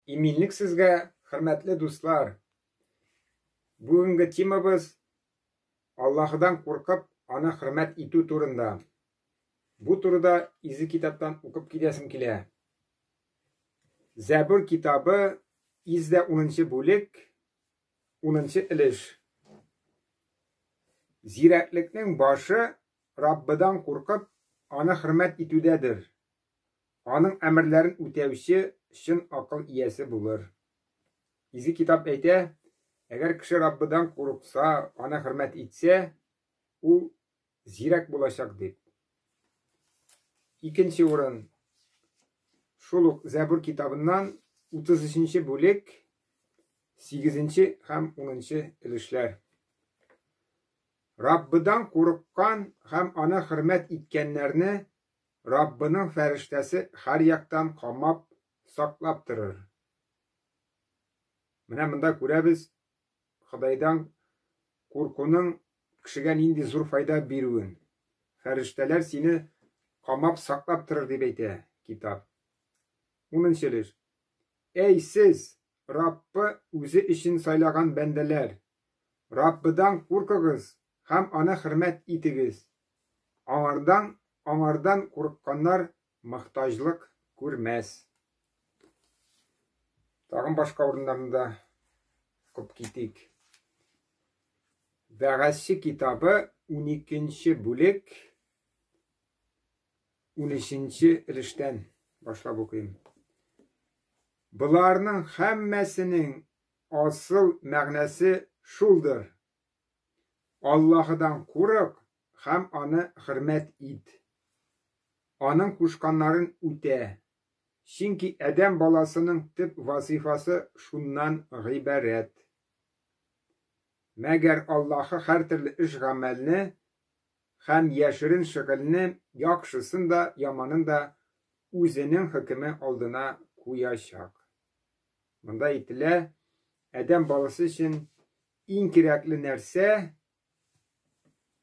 İminlik sizge, hürmetli dostlar. Bugünkü temamız Allah'dan korkup ana hürmet itu turunda. Bu turda izi kitaptan okup gidesim kile. Zebur kitabı izde 10. bölük 10. iliş. Ziraklikning başı Rabbidan korkup ana hürmet itüdedir. Onun emirlerin ütevişi şın akıl iyesi bulur. İzi kitap eyte, eğer kişi Rabbidan korksa, ana hürmet etse, o zirak bulaşak deyip. İkinci orun, şuluk Zebur kitabından 33. bölük 8. hem 10. ilişler. Rabbidan korkkan hem ana hürmet etkenlerini Rabbinin feriştesi her yaktan kamap saklaptırır. Mine bunda görəbiz, Xudaydan korkunun kişigen indi zor fayda berüğün. Ferişteler seni kamap saklaptırır deyip eyte kitap. Onun şeliş. Ey siz Rabbi özü için saylagan bendeler. Rabbidan korkağız hem ana hürmet itigiz. Anardan korkkanlar muhtajlık görmez. Tağın başka orunlarında okup gittik. Veğesi kitabı 12. bölük 13. ilişten başlayıp okuyayım. Bularının hemmesinin asıl məgnəsi şuldur. Allah'dan kork hem anı hürmet et. Anın kuşkanların üte. Çünkü Adem balasının tip vazifası şundan ibaret. Meğer Allah'ı her türlü iş gamelini hem yaşırın şıkılını yakşısın da yamanın da özünün hükmü olduğuna koyacak. Bunda itile Adem balası için en gerekli nerse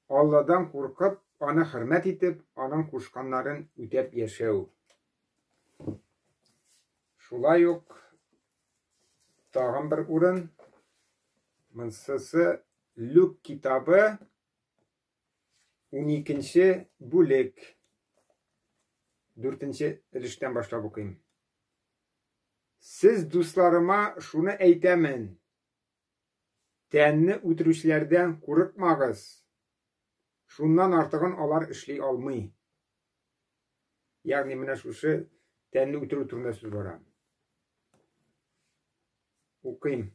Allah'dan korkup ana hürmet edip anın kuşkanların ödep yaşağı. Şulay yok. Tağın bir urun. Mınsısı Luk kitabı 12. bölük 4. ilişten başlayıp okuyayım. Siz dostlarıma şunu eytemin. Tenni ötürüşlerden korkmağız. Şundan artığın alar işley almay. Yani mine şuşu tenni ötürü turunda söz var. Okuyayım.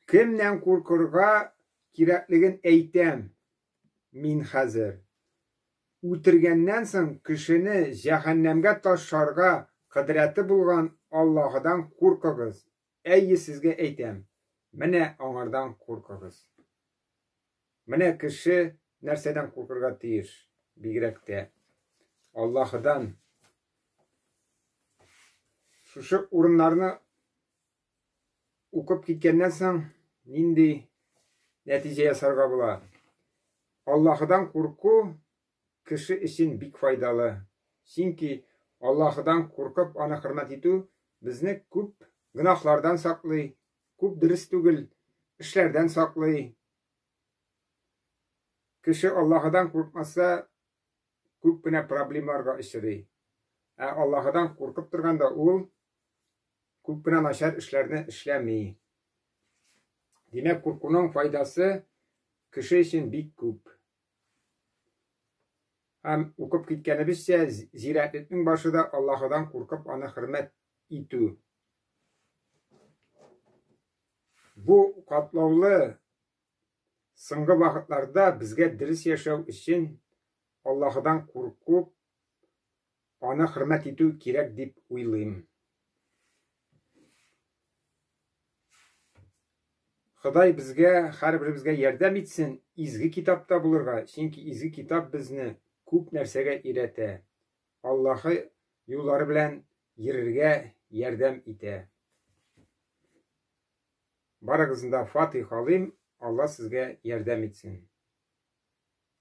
Kimden korkurga kirekligin eytem min hazır. Ötürgenden soň kişini cehennemge taşşarga kıdreti bulgan Allah'dan korkağız. Ey sizge eytem. Mine anardan korkağız. Mine kişi nerseden korkurga tiyir. Bigrekte. Allah'dan. Şuşu urunlarını okup gitkenden soň nindi neticeye sarga bula. Allah'dan korku kişi için bik faydalı. Çünkü Allah'dan korkup ana hürmet etu bizni köp günahlardan saklay, köp dürüst tügül işlerden saklay. Kişi Allah'dan korkmasa köp güne problemlarga işleri. Allah'dan korkup turganda ol köp güne naşar işlerini işlemey. Demek korkunun faydası kişi için bik köp. Hem okup gitkenibizse ziraketinin başı da Allah'dan korkup ana hürmet etu. Bu katlavlı sıngı vakitlarda bizge dürüst yaşav için Allah'dan korkup ana hürmet etu gerek deyip uylayım. Xuday bizge, her birimizge yardım etsin, izgi kitapta bulurga. Çünkü izgi kitap bizni köp nersege irete. Allah'ı yolları bilen yürürge yardım ete. Baragızında Fatiha alayım. Allah sizge yardım etsin.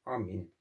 Amin.